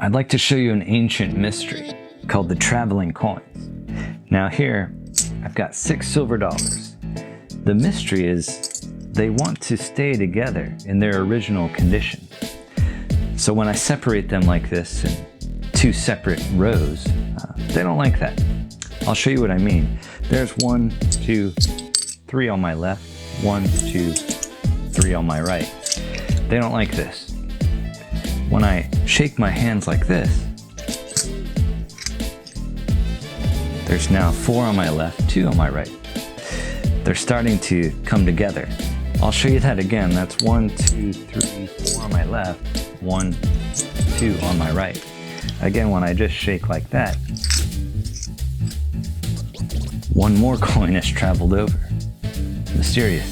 I'd like to show you an ancient mystery called the traveling coins. Now here, I've got 6 silver dollars. The mystery is they want to stay together in their original condition. So when I separate them like this in 2 separate rows, they don't like that. I'll show you what I mean. There's 1, 2, 3 on my left, 1, 2, 3 on my right. They don't like this. When I shake my hands like this, there's now 4 on my left, 2 on my right. They're starting to come together. I'll show you that again. That's 1, 2, 3, 4 on my left, 1, 2 on my right. Again, when I just shake like that, 1 more coin has traveled over. Mysterious.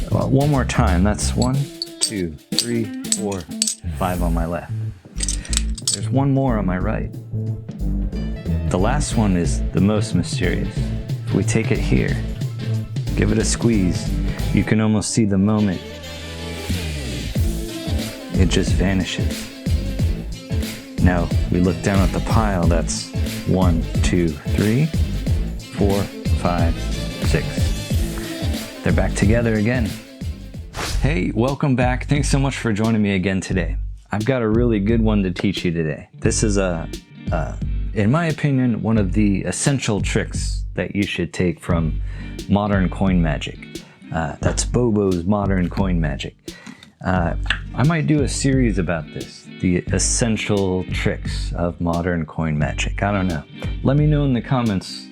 Well, one more time. That's 1, 2, 3, 4, 5 on my left. There's 1 more on my right. The last one is the most mysterious. If we take it here, give it a squeeze, you can almost see the moment it just vanishes. Now we look down at the pile, that's 1, 2, 3, 4, 5, 6. They're back together again. Hey, welcome back. Thanks so much for joining me again today. I've got a really good one to teach you today. This is in my opinion, one of the essential tricks that you should take from modern coin magic. That's Bobo's Modern Coin Magic. I might do a series about this, the essential tricks of modern coin magic. I don't know. Let me know in the comments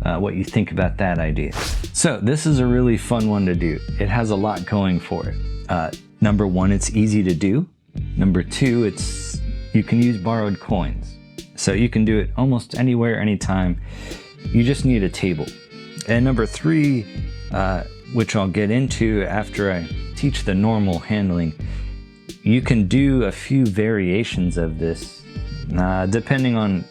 what you think about that idea. So this is a really fun one to do. It has a lot going for it. Number 1, it's easy to do. Number 2, you can use borrowed coins. So you can do it almost anywhere, anytime. You just need a table. And number 3, which I'll get into after I teach the normal handling, you can do a few variations of this, depending on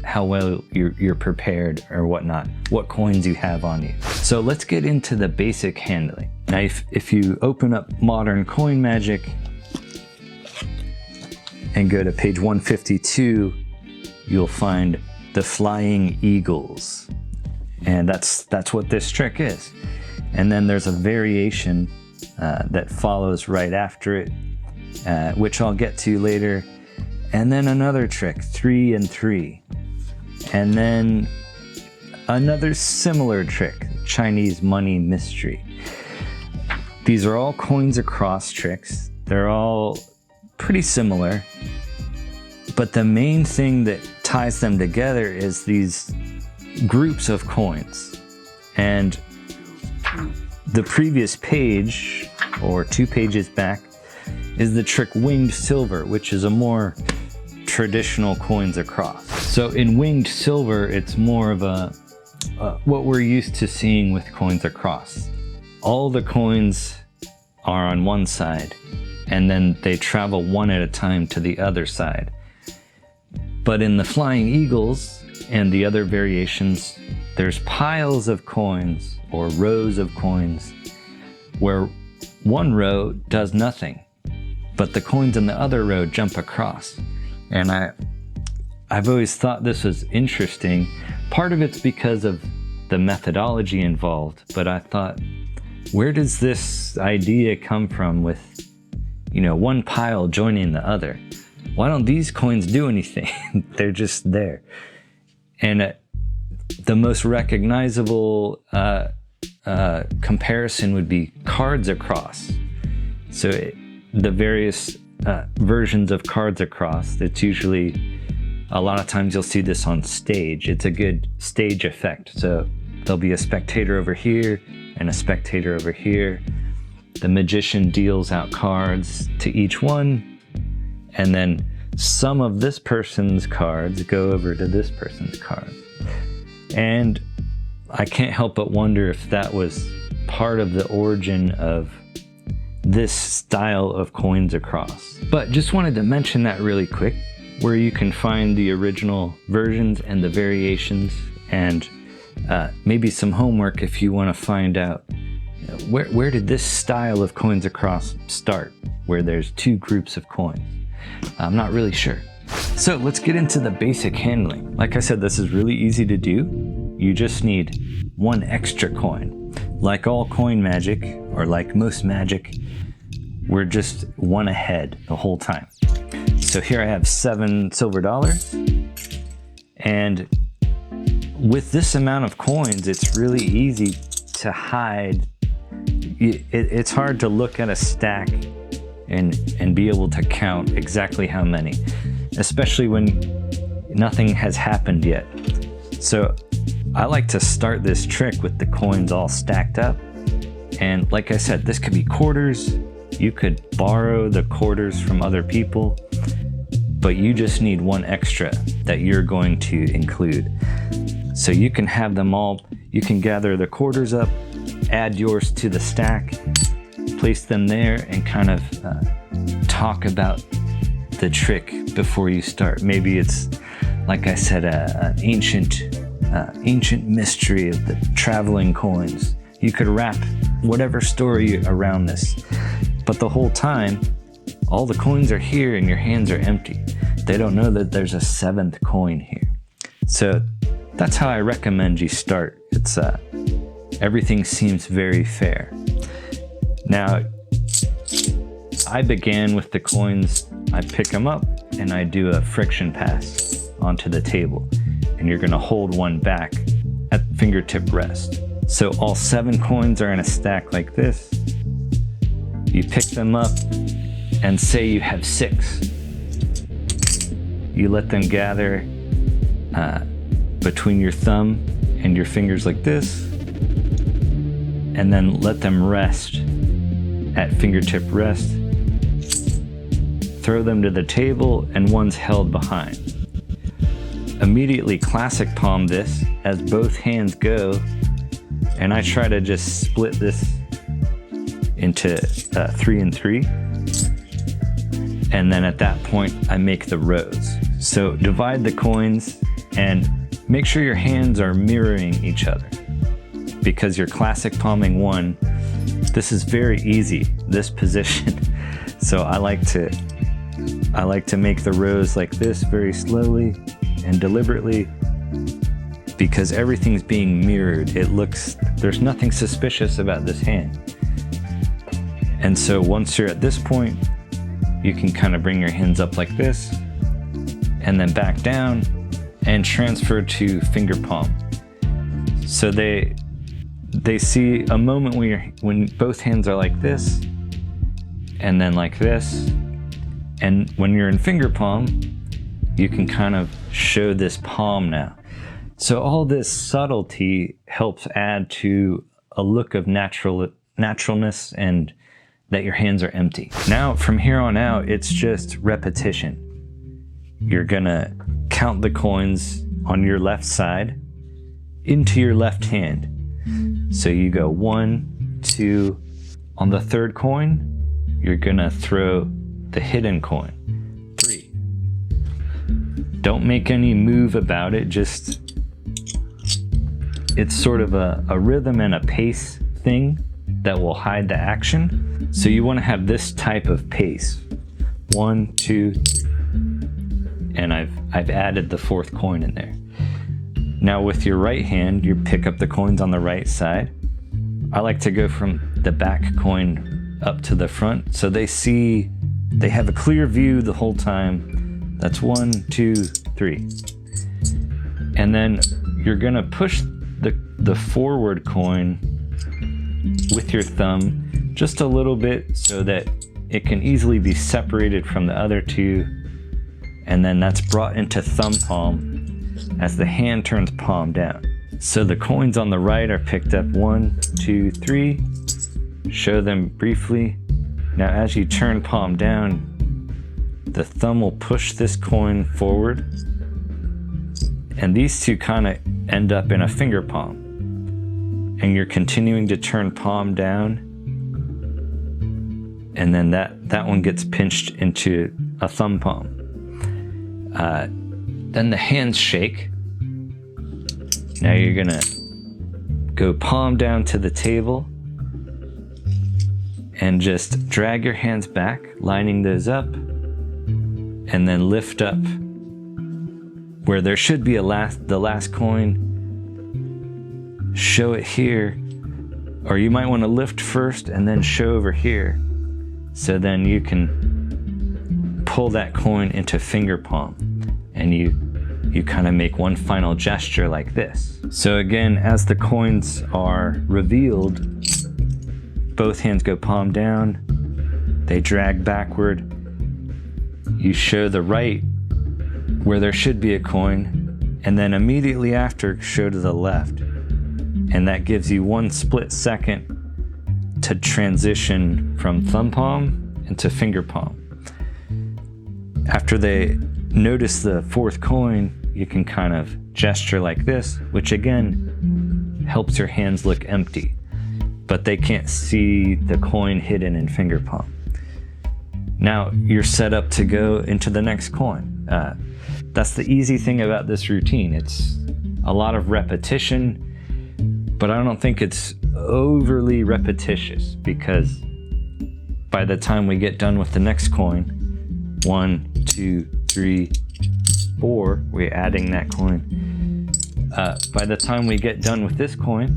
how well you're prepared or whatnot, what coins you have on you. So let's get into the basic handling. Now, if you open up Modern Coin Magic and go to page 152, you'll find the Flying Eagles. And that's what this trick is. And then there's a variation that follows right after it, which I'll get to later. And then another trick, 3 and 3. And then another similar trick, Chinese money mystery. These are all coins across tricks. They're all pretty similar. But the main thing that ties them together is these groups of coins. And the previous page, or 2 pages back, is the trick Winged Silver, which is a more traditional coins across. So in Winged Silver, it's more of what we're used to seeing with coins across. All the coins are on one side, and then they travel one at a time to the other side. But in the Flying Eagles and the other variations, there's piles of coins or rows of coins where one row does nothing, but the coins in the other row jump across. And I've always thought this was interesting. Part of it's because of the methodology involved, but I thought, where does this idea come from with, one pile joining the other? Why don't these coins do anything? They're just there. And the most recognizable comparison would be cards across. So the various versions of cards across, it's usually, a lot of times you'll see this on stage. It's a good stage effect. So there'll be a spectator over here and a spectator over here. The magician deals out cards to each one, and then some of this person's cards go over to this person's cards. And I can't help but wonder if that was part of the origin of this style of coins across. But just wanted to mention that really quick, where you can find the original versions and the variations, and maybe some homework if you want to find out where did this style of coins across start, where there's 2 groups of coins. I'm not really sure. So let's get into the basic handling. Like I said, this is really easy to do. You just need one extra coin. Like all coin magic, or like most magic, we're just one ahead the whole time. So here I have 7 silver dollars. And with this amount of coins, it's really easy to hide. It's hard to look at a stack and be able to count exactly how many, especially when nothing has happened yet. So I like to start this trick with the coins all stacked up. And like I said, this could be quarters. You could borrow the quarters from other people, but you just need one extra that you're going to include. So you can have them all, you can gather the quarters up, add yours to the stack, place them there, and kind of talk about the trick before you start. Maybe it's, like I said, an ancient mystery of the traveling coins. You could wrap whatever story around this, but the whole time, all the coins are here and your hands are empty. They don't know that there's a 7th coin here. So that's how I recommend you start. It's everything seems very fair. Now, I began with the coins. I pick them up and I do a friction pass onto the table, and you're gonna hold one back at fingertip rest. So all 7 coins are in a stack like this. You pick them up and say you have 6. You let them gather between your thumb and your fingers like this, and then let them rest at fingertip rest. Throw them to the table, and one's held behind. Immediately classic palm this as both hands go, and I try to just split this into 3 and 3. And then at that point, I make the rows. So divide the coins and make sure your hands are mirroring each other, because you're classic palming one. This is very easy, this position. So I like to make the rows like this very slowly and deliberately, because everything's being mirrored. There's nothing suspicious about this hand. And so once you're at this point, you can kind of bring your hands up like this, and then back down and transfer to finger palm. So they see a moment when both hands are like this, and then like this. And when you're in finger palm, you can kind of show this palm now. So all this subtlety helps add to a look of naturalness and that your hands are empty. Now, from here on out, it's just repetition. You're gonna count the coins on your left side into your left hand. So you go 1, 2, on the 3rd coin, you're gonna throw the hidden coin, 3. Don't make any move about it, it's sort of a rhythm and a pace thing that will hide the action. So you want to have this type of pace. 1, 2, 3. And I've added the 4th coin in there. Now with your right hand, you pick up the coins on the right side. I like to go from the back coin up to the front, so they have a clear view the whole time. That's 1, 2, 3. And then you're gonna push the forward coin with your thumb just a little bit so that it can easily be separated from the other 2, and then that's brought into thumb palm as the hand turns palm down. So the coins on the right are picked up 1, 2, 3. Show them briefly. Now as you turn palm down, the thumb will push this coin forward, and these 2 kind of end up in a finger palm. And you're continuing to turn palm down, and then that one gets pinched into a thumb palm. Then the hands shake. Now you're gonna go palm down to the table and just drag your hands back, lining those up, and then lift up where there should be the last coin, show it here, or you might want to lift first and then show over here. So then you can pull that coin into finger palm, and you kind of make one final gesture like this. So again, as the coins are revealed, both hands go palm down, they drag backward. You show the right where there should be a coin, and then immediately after show to the left. And that gives you one split second to transition from thumb palm into finger palm. After they notice the fourth coin, you can kind of gesture like this, which again helps your hands look empty, but they can't see the coin hidden in finger palm. Now you're set up to go into the next coin. That's the easy thing about this routine. It's a lot of repetition, but I don't think it's overly repetitious, because by the time we get done with the next coin, 1, 2, 3, 4, we're adding that coin. By the time we get done with this coin,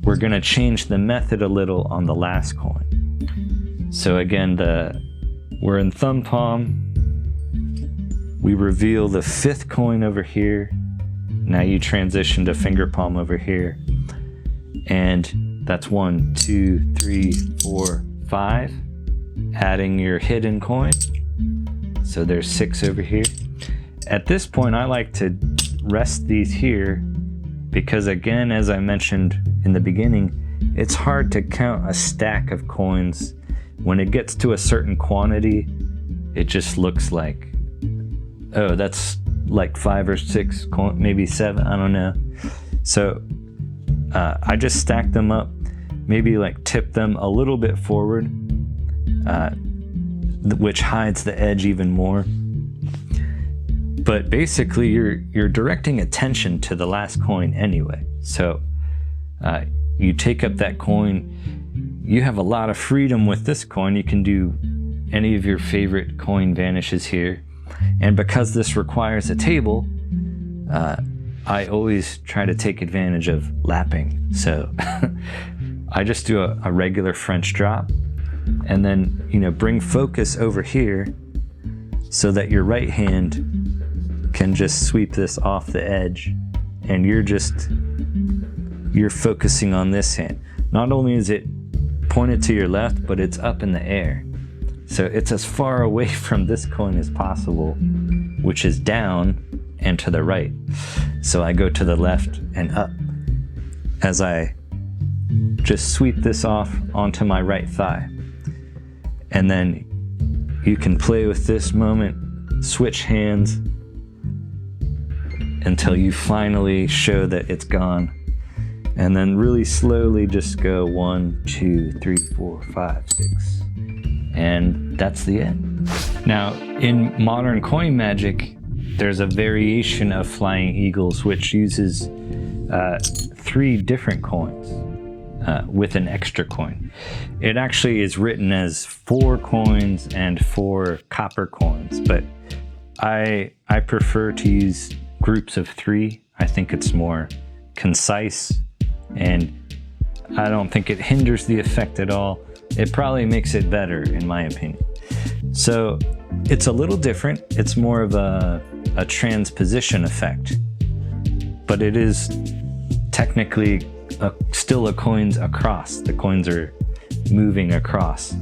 we're gonna change the method a little on the last coin. So again, we're in thumb palm, we reveal the fifth coin over here. Now you transition to finger palm over here. And that's 1, 2, 3, 4, 5. Adding your hidden coin. So there's 6 over here. At this point, I like to rest these here because, again, as I mentioned in the beginning, it's hard to count a stack of coins. When it gets to a certain quantity, it just looks like, oh, that's like 5 or 6, maybe 7, I don't know. So I just stack them up, maybe like tip them a little bit forward, which hides the edge even more. But basically you're directing attention to the last coin anyway. So you take up that coin, you have a lot of freedom with this coin. You can do any of your favorite coin vanishes here. And because this requires a table, I always try to take advantage of lapping. So I just do a regular French drop, and then, bring focus over here so that your right hand can just sweep this off the edge, and you're focusing on this hand. Not only is it pointed to your left, but it's up in the air. So it's as far away from this coin as possible, which is down and to the right. So I go to the left and up as I just sweep this off onto my right thigh. And then you can play with this moment, switch hands until you finally show that it's gone. And then really slowly just go 1, 2, 3, 4, 5, 6. And that's the end. Now, in modern coin magic, there's a variation of Flying Eagles which uses 3 different coins with an extra coin. It actually is written as 4 coins and 4 copper coins, but I prefer to use groups of 3. I think it's more concise, and I don't think it hinders the effect at all. It probably makes it better, in my opinion. So it's a little different. It's more of a transposition effect, but it is technically still a coins across. The coins are moving across.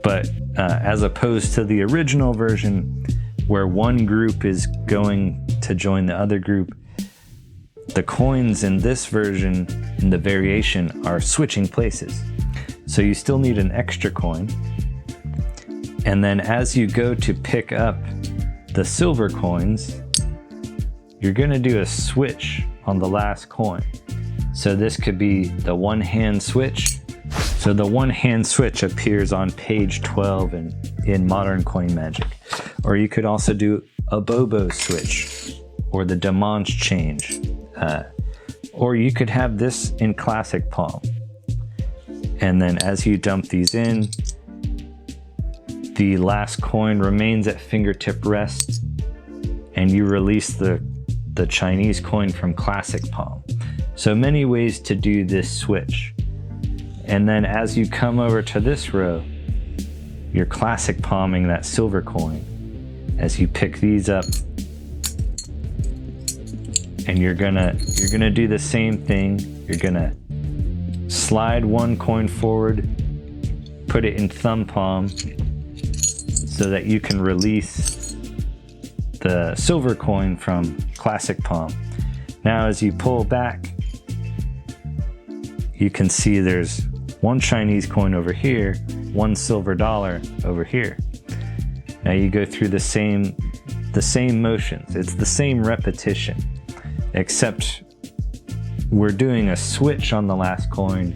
But as opposed to the original version, where one group is going to join the other group, the coins in this version, in the variation, are switching places. So you still need an extra coin. And then as you go to pick up the silver coins, you're gonna do a switch on the last coin. So this could be the one hand switch. So the one hand switch appears on page 12 in Modern Coin Magic. Or you could also do a Bobo switch or the Demange change. Or you could have this in Classic Palm. And then as you dump these in, the last coin remains at fingertip rest, and you release the Chinese coin from classic palm. So many ways to do this switch. And then as you come over to this row, you're classic palming that silver coin as you pick these up, and you're gonna do the same thing. You're gonna slide one coin forward, put it in thumb palm so that you can release the silver coin from classic palm. Now as you pull back, you can see there's one Chinese coin over here, one silver dollar over here. Now you go through the same motions. It's the same repetition, except we're doing a switch on the last coin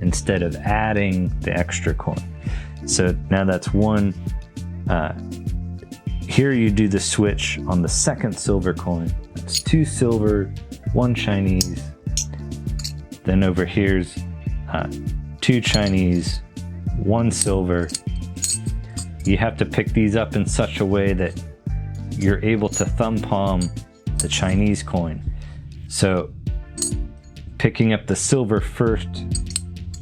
instead of adding the extra coin. So now that's one. Here you do the switch on the second silver coin. That's 2 silver, 1 Chinese. Then over here's 2 Chinese, 1 silver. You have to pick these up in such a way that you're able to thumb palm the Chinese coin. So picking up the silver first,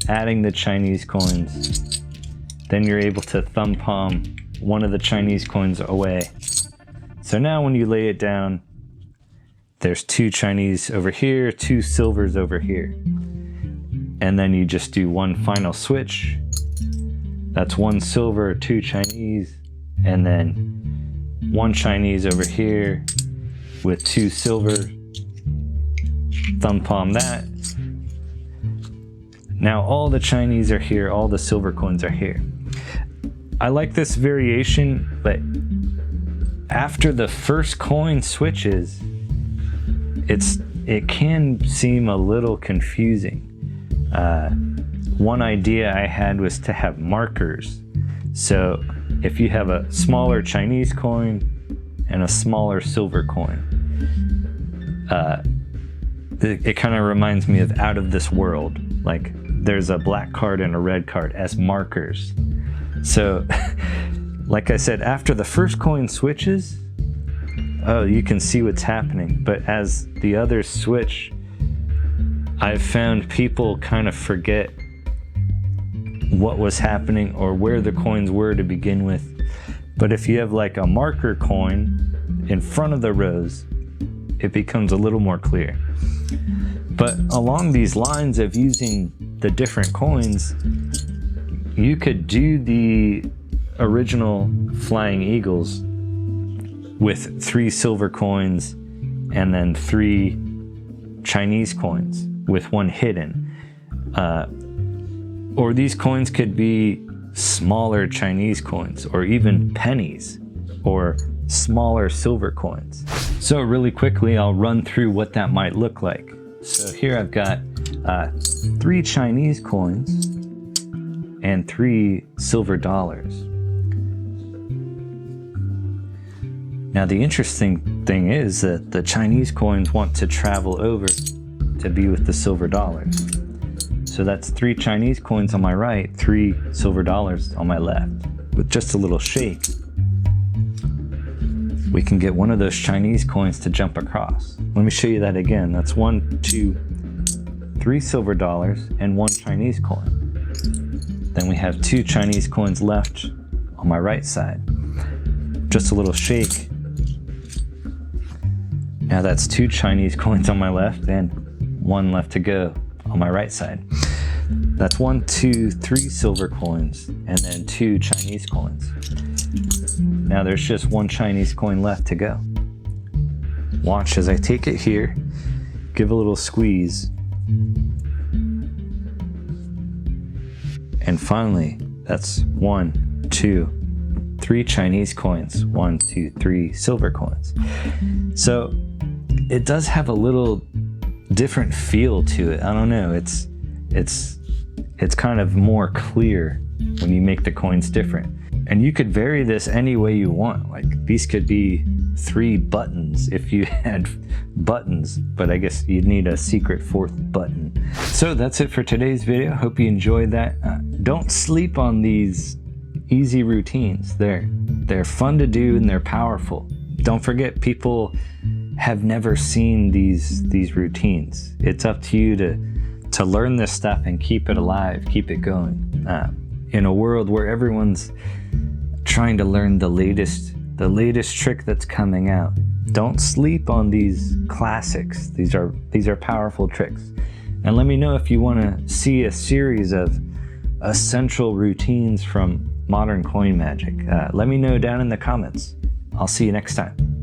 adding the Chinese coins, then you're able to thumb palm one of the Chinese coins away. So now when you lay it down, there's 2 Chinese over here, 2 silvers over here. And then you just do one final switch. That's 1 silver, 2 Chinese, and then 1 Chinese over here with 2 silver. Thumb palm that. Now all the Chinese are here, all the silver coins are here. I like this variation, but after the first coin switches, it can seem a little confusing. One idea I had was to have markers. So if you have a smaller Chinese coin and a smaller silver coin, it kind of reminds me of Out of This World. Like there's a black card and a red card as markers. So like I said, after the first coin switches, oh, you can see what's happening. But as the others switch, I've found people kind of forget what was happening or where the coins were to begin with. But if you have like a marker coin in front of the rows, it becomes a little more clear. But along these lines of using the different coins, you could do the original Flying Eagles with 3 silver coins and then 3 Chinese coins with 1 hidden. Or these coins could be smaller Chinese coins, or even pennies, or smaller silver coins. So really quickly, I'll run through what that might look like. So here I've got 3 Chinese coins and 3 silver dollars. Now the interesting thing is that the Chinese coins want to travel over to be with the silver dollars. So that's 3 Chinese coins on my right, 3 silver dollars on my left. With just a little shake, we can get one of those Chinese coins to jump across. Let me show you that again. That's 1, 2, 3 silver dollars and 1 Chinese coin. Then we have 2 Chinese coins left on my right side. Just a little shake. Now that's 2 Chinese coins on my left and 1 left to go on my right side. That's 1, 2, 3 silver coins and then 2 Chinese coins. Now there's just 1 Chinese coin left to go. Watch as I take it here, give a little squeeze, and finally, that's 1, 2, 3 Chinese coins, 1, 2, 3 silver coins. So it does have a little different feel to it. I don't know. It's kind of more clear when you make the coins different. And you could vary this any way you want. Like these could be 3 buttons if you had buttons, but I guess you'd need a secret 4th button. So that's it for today's video. Hope you enjoyed that. Don't sleep on these easy routines. They're fun to do and they're powerful. don't forget, people have never seen these routines. It's up to you to learn this stuff and keep it alive, keep it going. In a world where everyone's trying to learn the latest trick that's coming out, don't sleep on these classics. These are powerful tricks. And let me know if you want to see a series of essential routines from modern coin magic. Let me know down in the comments. I'll see you next time.